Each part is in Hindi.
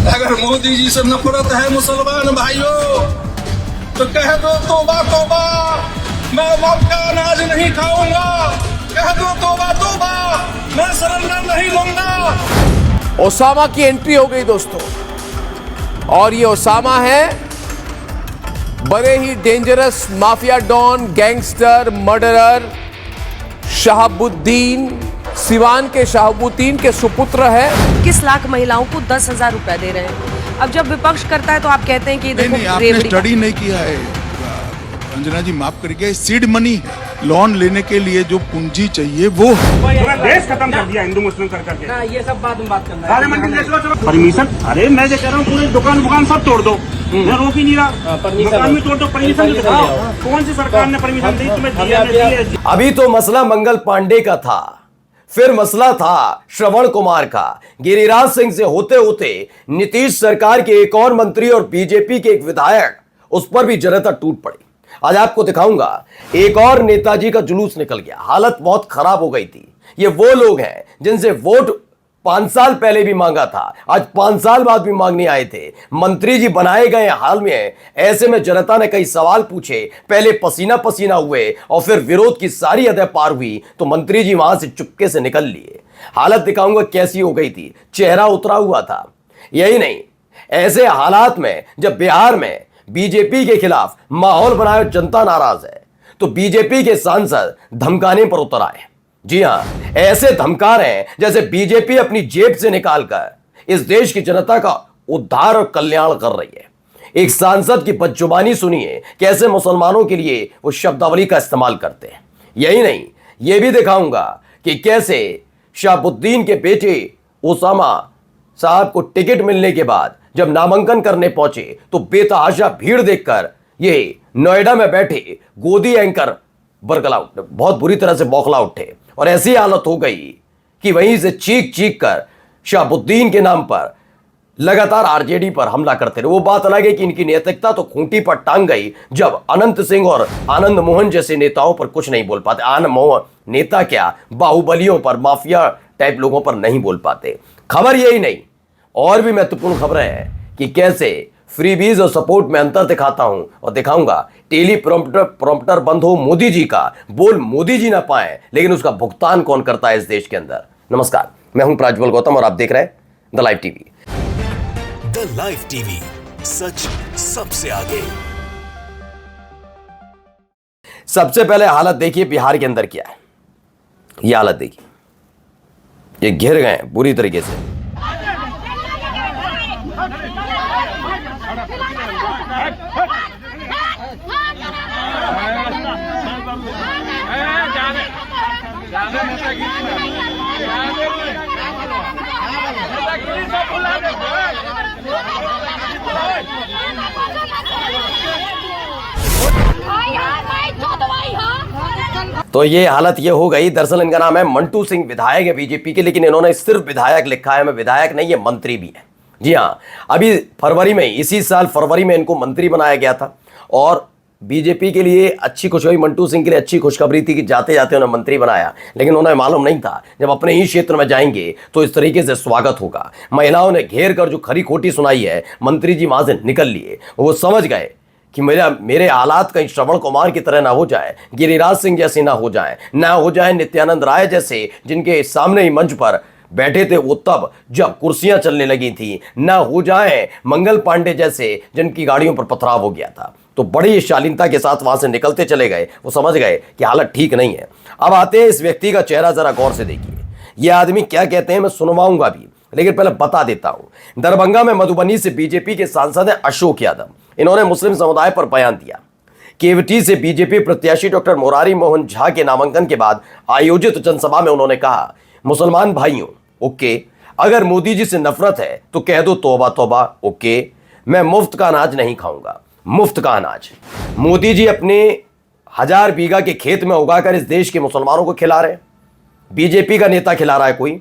अगर मोदी जी से नफरत है मुसलमान भाइयों तो कह दो तौबा तौबा, मैं मौत का अनाज नहीं खाऊंगा। कह दो तौबा तौबा, मैं सरेंडर नहीं लूंगा। ओसामा की एंट्री हो गई दोस्तों, और ये ओसामा है बड़े ही dangerous mafia don, gangster, murderer Shahabuddin, Siwan के शहाबुद्दीन के सुपुत्र है। 21 लाख महिलाओं को 10,000 रुपया दे रहे हैं। अब जब विपक्ष करता है तो आप कहते हैं कि देखो, नहीं, आपने स्टडी नहीं किया है अंजना जी, माफ करिए। सीड मनी है, लोन लेने के लिए जो पूंजी चाहिए वो पूरा देश खत्म कर दिया हिंदू मुस्लिम कर करके। ये सब बाद में बात करना है। परमिशन, अरे मैं जो कह रहा हूँ पूरी दुकान सब तोड़ दो, मैं रोक ही नहीं रहा। दुकान में तोड़ दो, परमिशन दिखाओ। कौन सी सरकार ने परमिशन दी तुम्हें? दिया। अभी तो मसला मंगल पांडे का था, फिर मसला था श्रवण कुमार का। गिरिराज सिंह से होते होते नीतीश सरकार के एक और मंत्री और बीजेपी के एक विधायक, उस पर भी जनता टूट पड़ी। आज आपको दिखाऊंगा, एक और नेताजी का जुलूस निकल गया, हालत बहुत खराब हो गई थी। ये वो लोग हैं जिनसे वोट 5 साल पहले भी मांगा था, आज 5 साल बाद भी मांगने आए थे। मंत्री जी बनाए गए हाल में, ऐसे में जनता ने कई सवाल पूछे, पहले पसीना पसीना हुए और फिर विरोध की सारी हदें पार हुई तो मंत्री जी वहां से चुपके से निकल लिए। हालत दिखाऊंगा कैसी हो गई थी, चेहरा उतरा हुआ था। यही नहीं, ऐसे हालात में जब बिहार में बीजेपी के खिलाफ माहौल बनाए जनता नाराज है तो बीजेपी के सांसद धमकाने पर उतर आए। जी हां, ऐसे धमका रहे हैं जैसे बीजेपी अपनी जेब से निकालकर इस देश की जनता का उद्धार और कल्याण कर रही है। एक सांसद की बदजुबानी सुनिए, कैसे मुसलमानों के लिए वो शब्दावली का इस्तेमाल करते हैं। यही नहीं, ये भी दिखाऊंगा कि कैसे शहाबुद्दीन के बेटे ओसामा साहब को टिकट मिलने के बाद जब नामांकन करने पहुंचे तो बेतहाशा भीड़ देखकर ये नोएडा में बैठे गोदी एंकर बरगला उठे, बहुत बुरी तरह से बौखला उठे और ऐसी हालत हो गई कि वहीं से चीख चीख कर शहाबुद्दीन के नाम पर लगातार आरजेडी पर हमला करते रहे। वो बात अलग है कि इनकी नैतिकता तो खूंटी पर टांग गई जब अनंत सिंह और आनंद मोहन जैसे नेताओं पर कुछ नहीं बोल पाते। आनंद मोहन नेता क्या, बाहुबलियों पर, माफिया टाइप लोगों पर नहीं बोल पाते। खबर यही नहीं, और भी महत्वपूर्ण खबरें हैं कि कैसे फ्रीबीज और सपोर्ट में अंतर दिखाता हूं और दिखाऊंगा। टेली प्रॉम्प्टर बंद हो मोदी जी का, बोल मोदी जी ना पाए, लेकिन उसका भुगतान कौन करता है इस देश के अंदर। नमस्कार, मैं हूं प्राज्वल गौतम और आप देख रहे हैं the live TV. The live TV, सच सबसे आगे। सबसे पहले हालत देखिए बिहार के अंदर क्या है। यह हालत देखिए, ये घिर गए हैं बुरी तरीके से। तो ये हालत ये हो गई। दरअसल इनका नाम है मंटू सिंह, विधायक है बीजेपी के, लेकिन इन्होंने सिर्फ विधायक लिखा है। मैं विधायक नहीं, ये मंत्री भी है। जी हाँ, अभी फरवरी में, इसी साल फरवरी में इनको मंत्री बनाया गया था और बीजेपी के लिए अच्छी खुशखबरी, मंटू सिंह के लिए अच्छी खुशखबरी थी कि जाते जाते उन्हें मंत्री बनाया, लेकिन उन्हें मालूम नहीं था जब अपने ही क्षेत्र में जाएंगे तो इस तरीके से स्वागत होगा। महिलाओं ने घेर कर जो खरी खोटी सुनाई है, मंत्री जी वहां से निकल लिए। वो समझ गए कि मेरे हालात कहीं श्रवण कुमार की तरह ना हो जाए, गिरिराज सिंह जैसे ना हो जाए नित्यानंद राय जैसे, जिनके सामने ही मंच पर बैठे थे वो तब जब कुर्सियां चलने लगी थी, ना हो जाए मंगल पांडे जैसे जिनकी गाड़ियों पर पथराव हो गया था। तो बड़ी शालीनता के साथ वहां से निकलते चले गए। वो समझ गए कि हालत ठीक नहीं है। अब आते हैं इस व्यक्ति का चेहरा, जरा गौर से देखिए। ये आदमी क्या कहते हैं मैं सुनवाऊंगा भी, लेकिन पहले बता देता हूं। दरभंगा में मधुबनी से बीजेपी के सांसद हैं अशोक यादव। इन्होंने मुस्लिम समुदाय पर बयान दिया। केवटी से बीजेपी प्रत्याशी डॉक्टर मुरारी मोहन झा के नामांकन के बाद आयोजित जनसभा में उन्होंने कहा, मुसलमान भाइयों, ओके, अगर मोदी जी से नफरत है तो कह दो तौबा तौबा, ओके, मैं मुफ्त का अनाज नहीं खाऊंगा। मुफ्त का अनाज मोदी जी अपने 1000 बीघा के खेत में उगाकर इस देश के मुसलमानों को खिला रहे हैं। बीजेपी का नेता खिला रहा है कोई?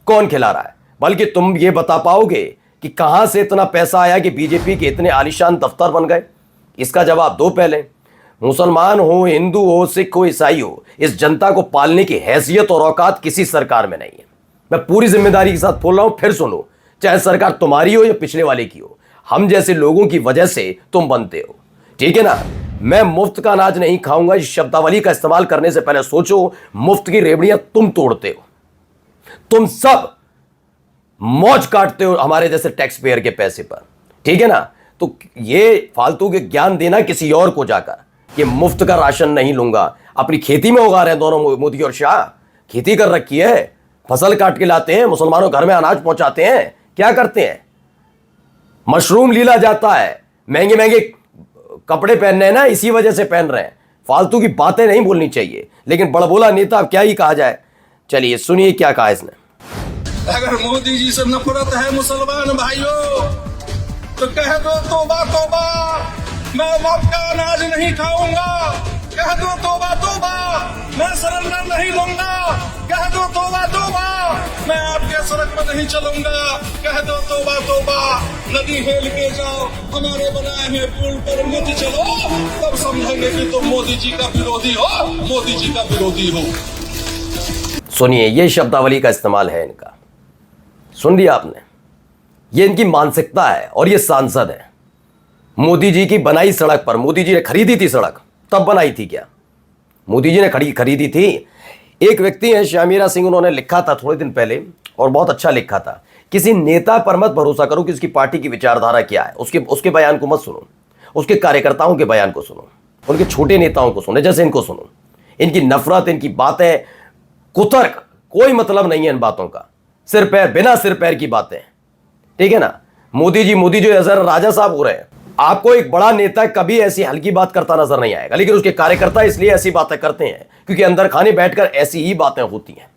कौन खिला रहा है? बल्कि तुम ये बता पाओगे कि कहां से इतना पैसा आया कि बीजेपी के इतने आलीशान दफ्तर बन गए? इसका जवाब दो पहले। मुसलमान हो, हिंदू हो, सिख हो, ईसाई हो, इस जनता को पालने की हैसियत और औकात किसी सरकार में नहीं है। मैं पूरी जिम्मेदारी के साथ बोल रहा हूं, फिर सुनो, चाहे सरकार तुम्हारी हो या पिछले वाले की हो, हम जैसे लोगों की वजह से तुम बनते हो, ठीक है ना। मैं मुफ्त का अनाज नहीं खाऊंगा, इस शब्दावली का इस्तेमाल करने से पहले सोचो, मुफ्त की रेवड़ियां तुम तोड़ते हो, तुम सब मौज काटते हो हमारे जैसे टैक्स पेयर के पैसे पर, ठीक है ना। तो ये फालतू के ज्ञान देना किसी और को जाकर कि मुफ्त का राशन नहीं लूंगा। अपनी खेती में उगा रहे हैं दोनों, मोदी और शाह खेती कर रखी है, फसल काट के लाते हैं, मुसलमानों घर में अनाज पहुंचाते हैं, क्या करते हैं, मशरूम लीला जाता है, महंगे महंगे कपड़े पहनने हैं ना, इसी वजह से पहन रहे हैं। फालतू की बातें नहीं बोलनी चाहिए, लेकिन बड़बोला नेता अब क्या ही कहा जाए। चलिए सुनिए क्या कहा इसने। अगर मोदी जी से नफरत है मुसलमान भाइयों तो कह दो तौबा तौबा, मैं मौत का अनाज नहीं खाऊंगा। कह दो तौबा तौबा, मैं सरेंडर नहीं लूंगा। कह दो तौबा तौबा, मैं आपके सड़क पर नहीं चलूंगा। कह दो तौबा तौबा, नदी हेल के जाओ, हमारे बनाए हैं पुल पर मत चलो, तब समझेंगे कि तुम मोदी जी का विरोधी हो, मोदी जी का विरोधी हो। सुनिए, ये शब्दावली का इस्तेमाल है इनका, सुन लिया आपने। ये इनकी मानसिकता है और ये सांसद है। मोदी जी की बनाई सड़क पर, मोदी जी ने खरीदी थी सड़क, तब बनाई थी क्या? मोदी जी ने खरीदी थी। एक व्यक्ति है श्यामीरा सिंह, उन्होंने लिखा था थोड़े दिन पहले और बहुत अच्छा लिखा था, किसी नेता पर मत भरोसा करो कि उसकी पार्टी की विचारधारा क्या है, उसके बयान को मत सुनो, उसके कार्यकर्ताओं के बयान को सुनो, उनके छोटे नेताओं को सुनो, जैसे इनको सुनो। इनकी नफरत, इनकी बातें, कुतर्क, कोई मतलब नहीं है इन बातों का, सिर पैर, बिना सिर पैर की बातें, ठीक है ना। मोदी जी नजर राजा साहब हो रहे हैं। आपको एक बड़ा नेता कभी ऐसी हल्की बात करता नजर नहीं आएगा, लेकिन उसके कार्यकर्ता इसलिए ऐसी बातें करते हैं क्योंकि अंदर खाने बैठकर ऐसी ही बातें होती हैं।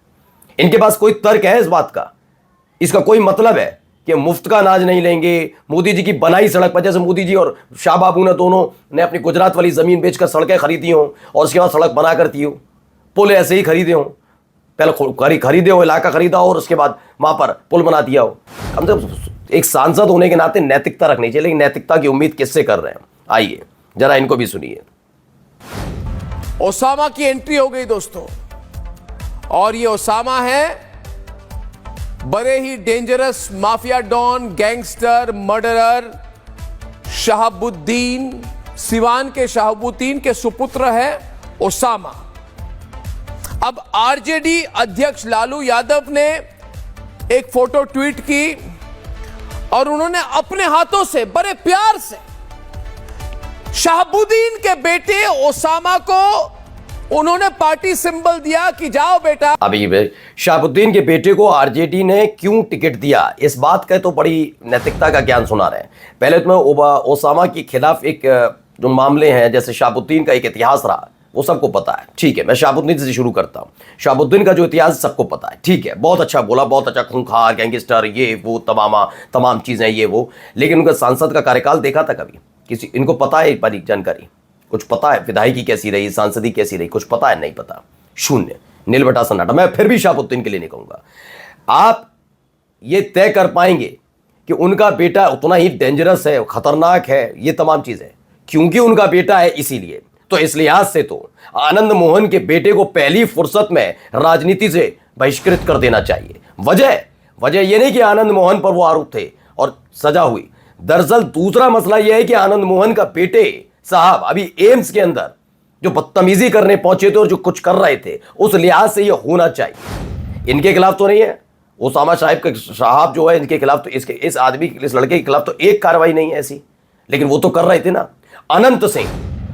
इनके पास कोई तर्क है इस बात का? इसका कोई मतलब है कि मुफ्त का अनाज नहीं लेंगे, मोदी जी की बनाई सड़क पर, जैसे मोदी जी और शाह बाबू ने दोनों ने अपनी गुजरात वाली जमीन बेचकर सड़कें खरीदी हो और उसके बाद सड़क बना कर दी हो, पुल ऐसे ही खरीदे हो, पहले खरीदे हो, इलाका खरीदा हो और उसके बाद वहां पर पुल बना दिया हो। कम से कम एक सांसद होने के नाते नैतिकता रखनी चाहिए, लेकिन नैतिकता की उम्मीद किससे कर रहे हैं? आइए जरा इनको भी सुनिए। ओसामा की एंट्री हो गई दोस्तों, और ये ओसामा है बड़े ही dangerous mafia don, gangster, murderer Shahabuddin, Siwan के शहाबुद्दीन के सुपुत्र है ओसामा। अब आरजेडी अध्यक्ष लालू यादव ने एक फोटो ट्वीट की और उन्होंने अपने हाथों से बड़े प्यार से शहाबुद्दीन के बेटे ओसामा को उन्होंने पार्टी सिंबल दिया कि जाओ बेटा। अभी शहाबुद्दीन के बेटे को आरजेडी ने क्यों टिकट दिया, इस बात का तो बड़ी नैतिकता का ज्ञान सुना रहे हैं। पहले तो मैं ओसामा के खिलाफ एक जो मामले हैं, जैसे शहाबुद्दीन का एक इतिहास रहा, वो सबको पता है, ठीक है। मैं शहाबुद्दीन से शुरू करता हूं। शहाबुद्दीन का जो इतिहास सबको पता है, ठीक है, बहुत अच्छा बोला, बहुत अच्छा, खूंखार, गैंगस्टर, ये वो तमाम चीजें ये वो। लेकिन उनका सांसद का कार्यकाल देखा था कभी? किसी इनको पता है? एक बारी जानकारी कुछ पता है? विधायकी कैसी रही, सांसदी कैसी रही, कुछ पता है? नहीं पता, शून्य, नील बटा सन्नाटा। मैं फिर भी शहाबुद्दीन के लिए नहीं कहूंगा। आप ये तय कर पाएंगे कि उनका बेटा उतना ही डेंजरस है, खतरनाक है, ये तमाम चीजें क्योंकि उनका बेटा है, इसीलिए। तो इस लिहाज से तो आनंद मोहन के बेटे को पहली फुर्सत में राजनीति से बहिष्कृत कर देना चाहिए। वजह यह नहीं कि आनंद मोहन पर वो आरोप थे और सजा हुई। दरअसल दूसरा मसला यह है कि आनंद मोहन का बेटे साहब अभी एम्स के अंदर जो बदतमीजी करने पहुंचे थे और जो कुछ कर रहे थे, उस लिहाज से यह होना चाहिए। इनके खिलाफ तो नहीं है, ओसामा साहब जो है इनके खिलाफ तो, इस आदमी, इस लड़के के खिलाफ तो एक कार्रवाई नहीं है ऐसी, लेकिन वो तो कर रहे थे ना। अनंत सिंह,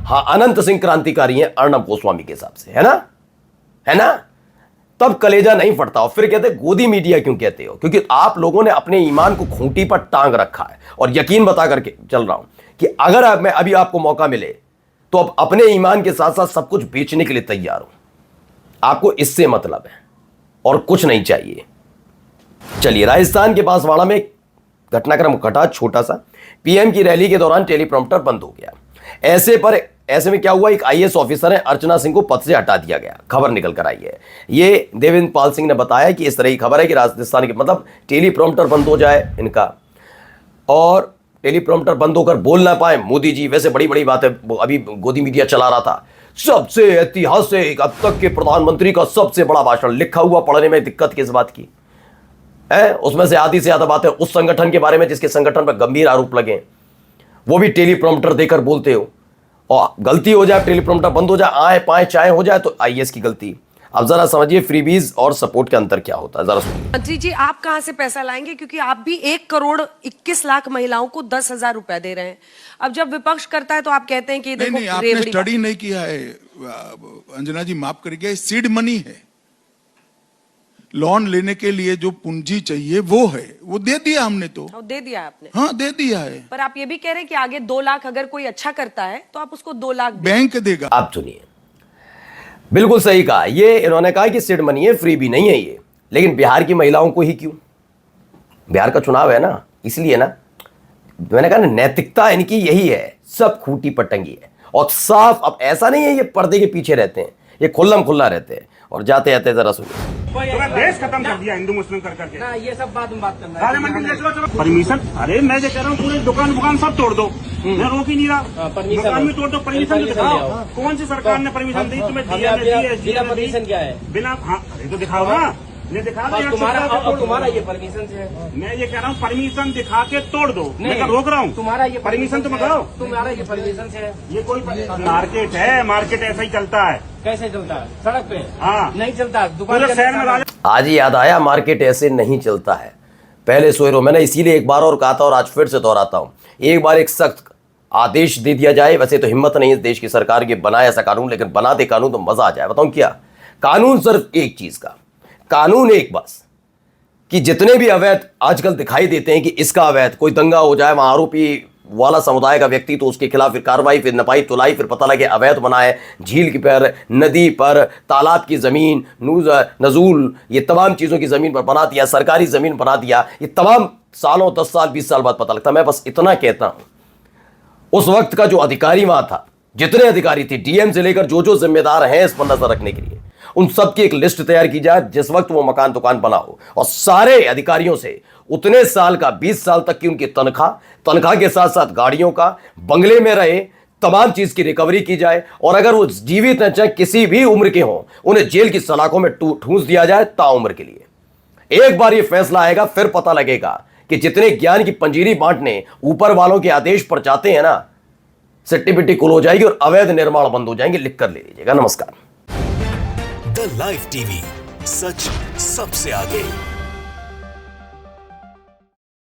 हाँ, अनंत सिंह क्रांतिकारी हैं अर्णब गोस्वामी के हिसाब से, है ना। तब कलेजा नहीं फटता। और फिर कहते गोदी मीडिया क्यों कहते हो? क्योंकि आप लोगों ने अपने ईमान को खूंटी पर टांग रखा है। और यकीन बता करके चल रहा हूं कि अगर मैं अभी आपको मौका मिले तो अब अपने ईमान के साथ साथ सब कुछ बेचने के लिए तैयार हूं। आपको इससे मतलब है और कुछ नहीं चाहिए। चलिए, राजस्थान के बांसवाड़ा में घटनाक्रम घटा छोटा सा। पीएम की रैली के दौरान टेलीप्रॉम्प्टर बंद हो गया। ऐसे में क्या हुआ, एक आईएएस ऑफिसर है अर्चना सिंह को पद से हटा दिया गया। खबर निकल कर आई है, ये देवेंद्र पाल सिंह ने बताया कि इस तरह की खबर है कि राजस्थान के मतलब टेलीप्रॉम्प्टर बंद हो जाए इनका, और टेलीप्रॉम्प्टर बंद होकर बोल ना पाए मोदी जी। वैसे बड़ी बड़ी बात है, अभी गोदी मीडिया चला रहा था, सबसे ऐतिहासिक अब तक के प्रधानमंत्री का सबसे बड़ा भाषण, लिखा हुआ पढ़ने में दिक्कत किस बात की है? उसमें से आधी से ज्यादा बातें उस संगठन के बारे में जिसके संगठन पर गंभीर आरोप लगे, वो भी टेलीप्रॉम्प्टर देकर बोलते हो। और गलती हो जाए, टेलीप्रॉम्प्टर बंद हो जाए, आए पाए चाहे हो जाए तो आईएएस की गलती। अब जरा समझिए फ्रीबीज और सपोर्ट के अंतर क्या होता है, जरा सुनिए। मंत्री जी, आप कहां से पैसा लाएंगे, क्योंकि आप भी 1,21,00,000 महिलाओं को 10,000 रुपए दे रहे हैं। अब जब विपक्ष करता है तो आप कहते हैं कि देखो, नहीं, आपने स्टडी नहीं किया है अंजना जी, माफ करिए, सीड मनी है। लोन लेने के लिए जो पूंजी चाहिए वो है, वो दे दिया हमने तो। दे दिया आपने? हाँ, दे दिया है। पर आप ये भी कह रहे हैं कि आगे 2 लाख अगर कोई अच्छा करता है तो आप उसको 2 लाख बैंक देगा। आप सुनिए, बिल्कुल सही कहा। ये इन्होंने कहा कि सीड मनी है, फ्री भी नहीं है ये। लेकिन बिहार की महिलाओं को ही क्यों? बिहार का चुनाव है ना, इसलिए ना। मैंने कहा ना, नैतिकता इनकी यही है, सब खूटी पटंगी है और साफ। अब ऐसा नहीं है ये पर्दे के पीछे रहते हैं, ये खुल्लम खुल्ला रहते हैं। और जाते जाते जरा सुनिए, देश खत्म कर दिया हिंदू मुस्लिम कर करके। ना ये सब बात में बात करना राजा मंडी देख लो, चलो परमिशन। अरे मैं जो कह रहा हूँ, पूरे दुकान सब तोड़ दो, मैं रोक ही नहीं रहा। दुकान भी तोड़ दो, परमिशन दिखाओ। कौन सी सरकार ने परमिशन दी तुम्हें? बिना परमिशन क्या है? बिना, हाँ तो दिखाओ ना, ये दिखा दो। तुम्हारा ये परमिशन से है। मैं ये कह रहा हूँ, परमिशन दिखा के तोड़ दो। मैं रोक रहा हूँ, तुम्हारा ये परमिशन तो बताओ। तुम्हारा ये परमिशन से है। ये कोई मार्केट है, मार्केट ऐसा ही चलता है। कैसे चलता है? सड़क पे? हाँ, नहीं चलता। दुकान पूरे शहर में राजा। आज ही याद आया, मार्केट ऐसे नहीं चलता है। पहले सोचो, मैंने इसीलिए एक बार और कहा था और आज फिर से दोहराता हूं, एक बार एक सख्त आदेश दे दिया जाए। वैसे तो हिम्मत नहीं है देश की सरकार की बनाए ऐसा कानून, लेकिन बना दे कानून तो मजा आ जाए। बताऊं क्या कानून? सिर्फ एक चीज का कानून, एक बस, कि जितने भी अवैध आजकल दिखाई देते हैं कि इसका अवैध, कोई दंगा हो जाए, वहां आरोपी वाला समुदाय का व्यक्ति, तो उसके खिलाफ फिर कार्रवाई, फिर नपाई तुलाई, फिर पता लगे अवैध बना है झील की पर, नदी पर, तालाब की जमीन, नजूल, ये तमाम चीजों की जमीन पर बना दिया, सरकारी जमीन बना दिया। ये तमाम सालों, 10 साल 20 साल बाद पता लगता। मैं बस इतना कहता हूं, उस वक्त का जो अधिकारी वहां था, जितने अधिकारी थे, डीएम से लेकर जो जिम्मेदार हैं इस पर नजर रखने के लिए, उन सब की एक लिस्ट तैयार की जाए जिस वक्त वो मकान दुकान बना हो, और सारे अधिकारियों से उतने साल का, 20 साल तक की उनकी तनख्वाह के साथ साथ गाड़ियों का, बंगले में रहे, तमाम चीज की रिकवरी की जाए। और अगर वो जीवित हैं, चाहे किसी भी उम्र के हों, उन्हें जेल की सलाखों में ठूंस दिया जाए ताउम्र के लिए। एक बार ये फैसला आएगा, फिर पता लगेगा कि जितने ज्ञान की पंजीरी बांटने ऊपर वालों के आदेश पर जाते हैं ना, सिट्टी पिट्टी कुल हो जाएगी और अवैध निर्माण बंद हो जाएंगे। लिख कर ले लीजिएगा। नमस्कार। द लाइव टीवी, सच सबसे आगे।